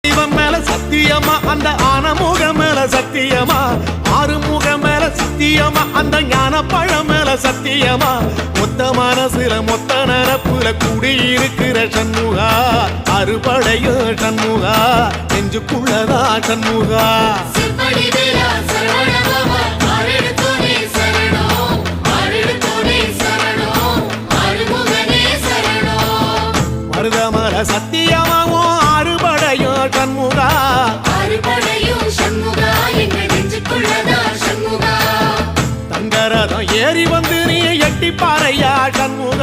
இவன் மேல சத்தியமா அந்த ஆனமுக மேல சத்தியமா ஆறுமுக மேல சத்தியமா அந்த ஞான பழம் மேல சத்தியமா மொத்த மனசுல மொத்த நரப்புல குடியிருக்கிற சண்முகா அறுபடையும் சண்முகா நெஞ்சுக்குள்ளதா சண்முகா மருதமல சத்தியமாவும் அறுபடையும் சண்முகா தங்கரதம் ஏறி வந்து நீ எட்டி பாறையா சண்முகா